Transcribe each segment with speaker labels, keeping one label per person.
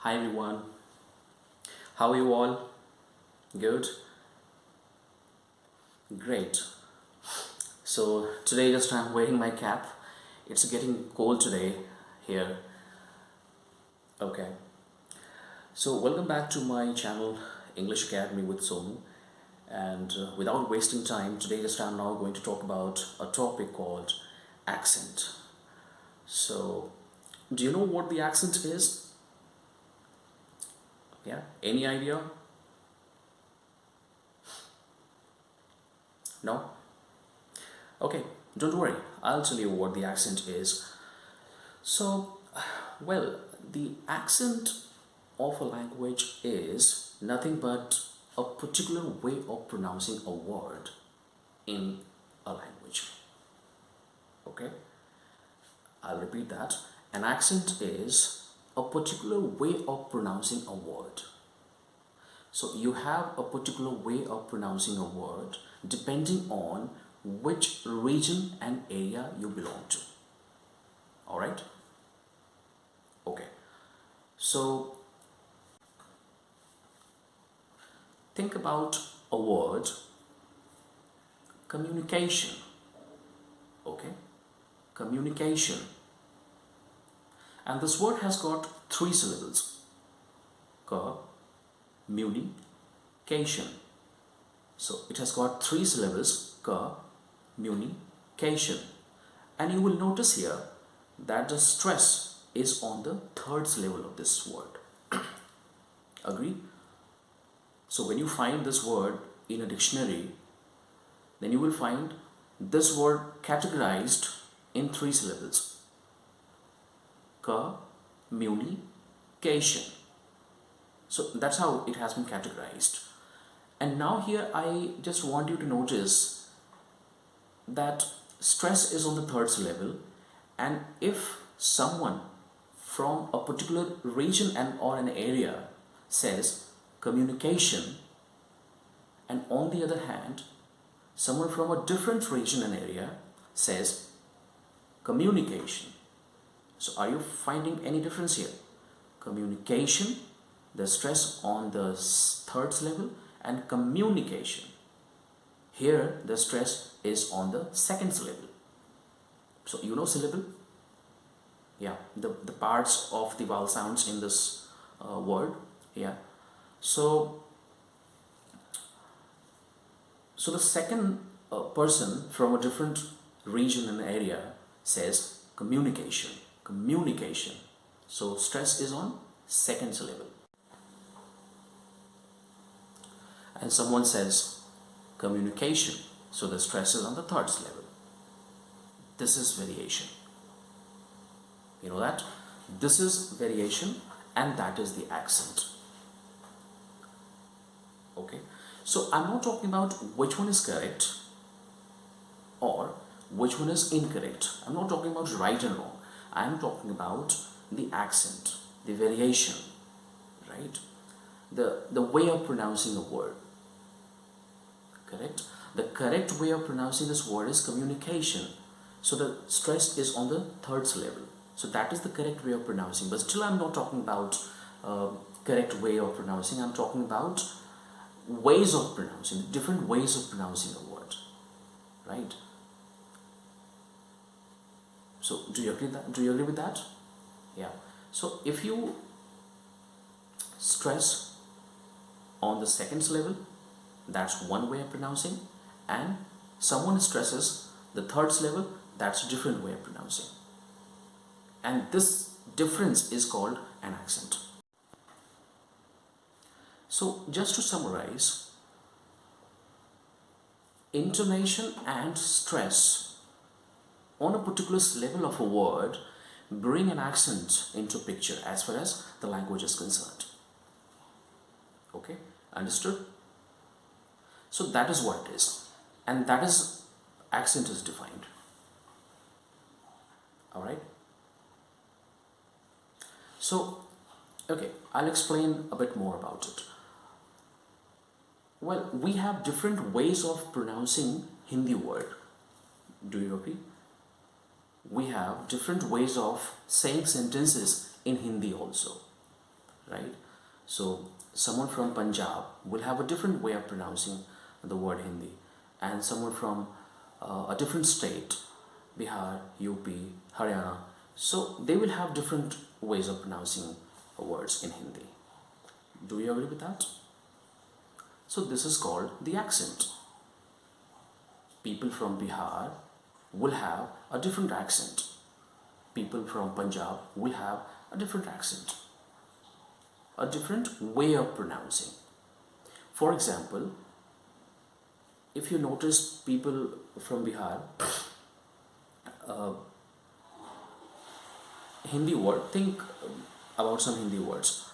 Speaker 1: Hi everyone, how are you all? Good? Great. So today just I'm wearing my cap. It's getting cold today here. Okay. So welcome back to my channel English Academy with Sonu. And without wasting time, today just I'm now going to talk about a topic called accent. So do you know what the accent is? Yeah? Any idea? No? Okay, don't worry. I'll tell you what the accent is. So, well, the accent of a language is nothing but a particular way of pronouncing a word in a language. Okay, I'll repeat that. An accent is a particular way of pronouncing a word. So, you have a particular way of pronouncing a word depending on which region and area you belong to. Alright? Okay. So, think about a word communication. Okay, communication, and this word has got three syllables: communication. So it has got three syllables: communication, and you will notice here that the stress is on the third syllable of this word. Agree? So when you find this word in a dictionary, then you will find this word categorized in three syllables: communication. So that's how it has been categorized. And now here I just want you to notice that stress is on the third syllable, and if someone from a particular region and or an area says communication, and on the other hand someone from a different region and area says communication. So are you finding any difference here? Communication, the stress on the third syllable, and communication, here the stress is on the second syllable. So you know syllable? Yeah, the parts of the vowel sounds in this word. Yeah. So the second person from a different region and area says communication, communication. So stress is on second syllable. And someone says communication, so the stress is on the third syllable. This is variation. You know that? This is variation, and that is the accent. Okay, so I'm not talking about which one is correct or which one is incorrect. I'm not talking about right and wrong. I'm talking about the accent, the variation, right? The way of pronouncing a word. Correct? The correct way of pronouncing this word is communication. So the stress is on the third syllable. So that is the correct way of pronouncing. But still I'm not talking about correct way of pronouncing. I'm talking about ways of pronouncing, different ways of pronouncing a word. Right? So do you agree with that? Yeah. So if you stress on the second syllable, that's one way of pronouncing, and someone stresses the third syllable, that's a different way of pronouncing. And this difference is called an accent. So just to summarize, intonation and stress on a particular syllable of a word bring an accent into picture as far as the language is concerned. Okay, understood? So that is what it is, and that is accent is defined. All right. So, okay, I'll explain a bit more about it. Well, we have different ways of pronouncing Hindi word. Do you agree? We have different ways of saying sentences in Hindi also. right? So someone from Punjab will have a different way of pronouncing the word Hindi, and someone from a different state, Bihar, UP, Haryana, so they will have different ways of pronouncing words in Hindi. Do you agree with that? So this is called the accent. People from Bihar will have a different accent. People from Punjab will have a different accent, a different way of pronouncing. For example, if you notice people from Bihar, uh, Hindi word, think about some Hindi words.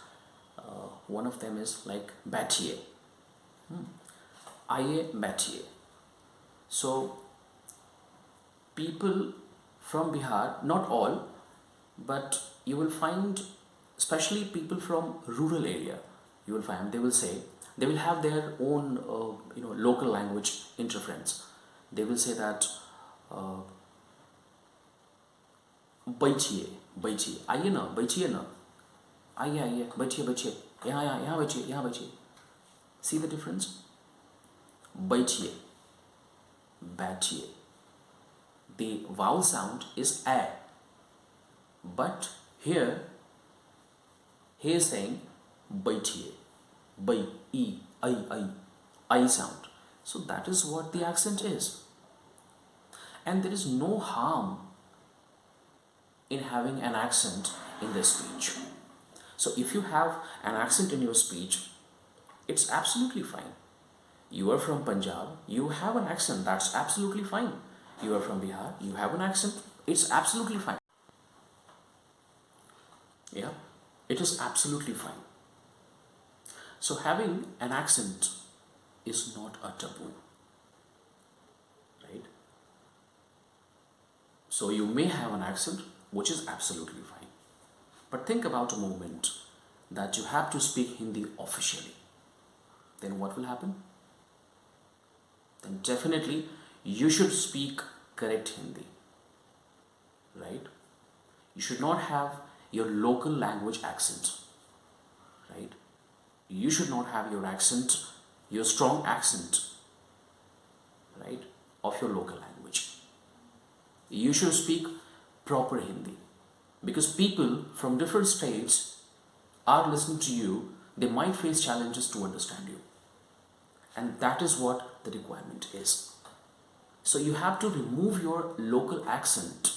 Speaker 1: One of them is like बैठिए, आइए बैठिए. So people from Bihar, not all, but you will find, especially people from rural area, you will find they will have their own local language interference. They will say that uh, बैठिए बैठिए, आइए ना, बैठिए ना, आइए आइए, बैठिए बैठिए, यहाँ यहाँ यहाँ बैठिए, यहाँ बैठिए. See the difference? बैठिए, बैठिए. The vowel sound is a, but here he is saying बैठिए, बै, e, I sound. So that is what the accent is, and there is no harm in having an accent in their speech. So if you have an accent in your speech, it's absolutely fine. You are from Punjab, you have an accent, that's absolutely fine. You are from Bihar, you have an accent, it's absolutely fine. Yeah, it is absolutely fine. So having an accent is not a taboo, right? So you may have an accent, which is absolutely fine. But think about a moment that you have to speak Hindi officially. Then what will happen? Then definitely you should speak correct Hindi, right? You should not have your local language accent, right? You should not have your accent, your strong accent, right, of your local language. You should speak proper Hindi, because people from different states are listening to you. They might face challenges to understand you, and that is what the requirement is. So you have to remove your local accent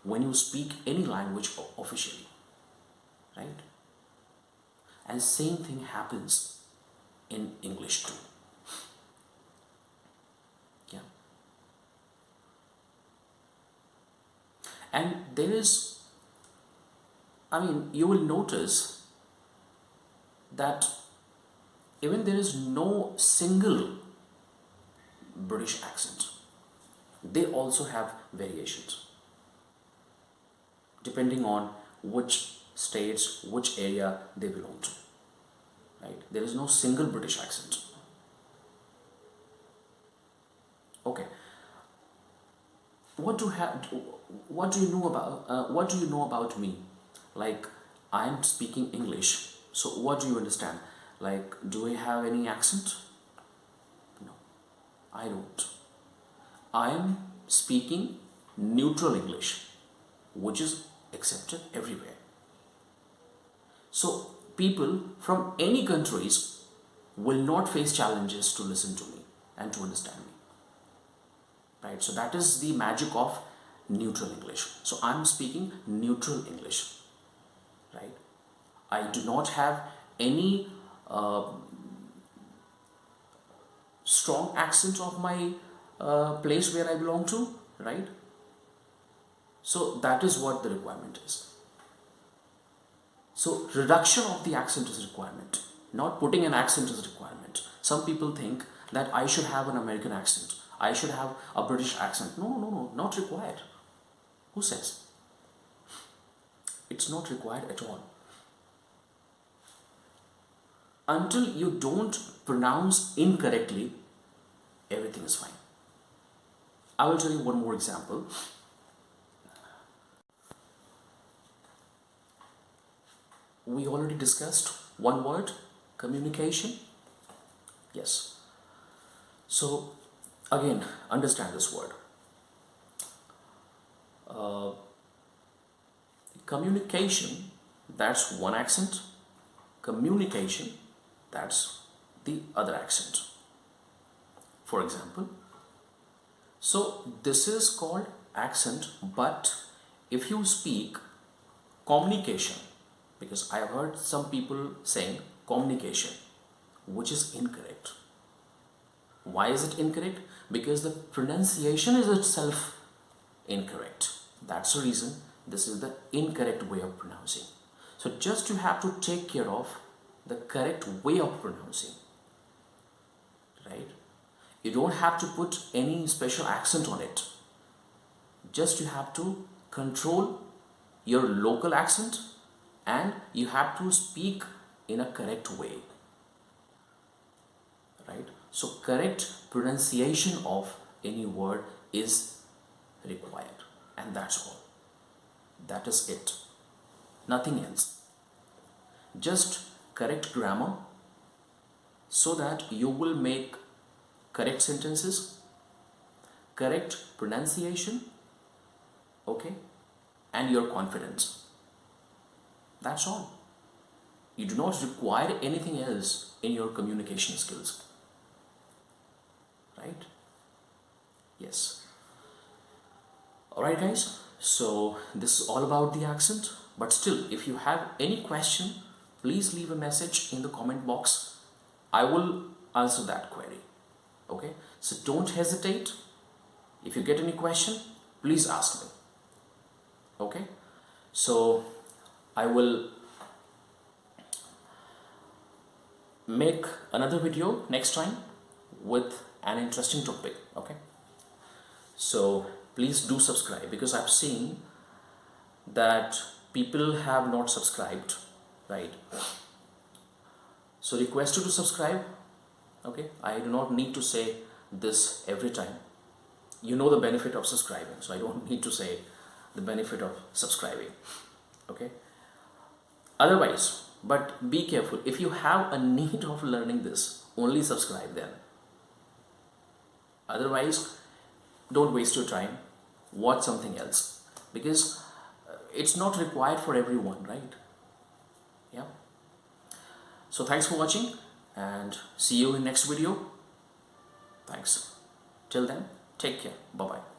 Speaker 1: when you speak any language officially, right? And same thing happens in English too. Yeah. And there is, you will notice that even there is no single British accent. They also have variations depending on which states, which area they belong to. Right? There is no single British accent. Okay. What do you know about what do you know about me? Like, I am speaking English. So what do you understand? Like, do I have any accent? No, I don't. I am speaking neutral English, which is accepted everywhere. So people from any countries will not face challenges to listen to me and to understand me. Right? So that is the magic of neutral English. So I'm speaking neutral English. Right? I do not have any strong accent of my place where I belong to, right? So that is what the requirement is. So reduction of the accent is a requirement, not putting an accent is a requirement. Some people think that I should have an American accent, I should have a British accent. No, no, no, not required. Who says? It's not required at all. Until you don't pronounce incorrectly, everything is fine. I will tell you one more example. we already discussed one word, communication. Yes. So again, understand this word. Uh, Communication, that's one accent. Communication, that's the other accent. For example, so this is called accent, but if you speak communication, because I have heard some people saying communication, which is incorrect. Why is it incorrect? Because the pronunciation is itself incorrect. That's the reason this is the incorrect way of pronouncing. So just you have to take care of the correct way of pronouncing, right? You don't have to put any special accent on it. Just you have to control your local accent and you have to speak in a correct way, right? So correct pronunciation of any word is required, and that's all. That is it. Nothing else. Just correct grammar so that you will make correct sentences, correct pronunciation, okay, and your confidence. That's all. You do not require anything else in your communication skills, right? Yes. Alright, guys. So this is all about the accent. But still, if you have any question, please leave a message in the comment box. I will answer that query. Okay? So don't hesitate. If you get any question, please ask me. Okay? So I will make another video next time with an interesting topic. Okay? So please do subscribe, because I've seen that people have not subscribed, right? So request you to subscribe. Okay, I do not need to say this every time. You know the benefit of subscribing, so I don't need to say the benefit of subscribing. Okay, otherwise, but be careful. If you have a need of learning this, only subscribe then. Otherwise, don't waste your time, watch something else, because it's not required for everyone, right? Yeah. So thanks for watching and see you in next video. Thanks. Till then, take care. Bye bye.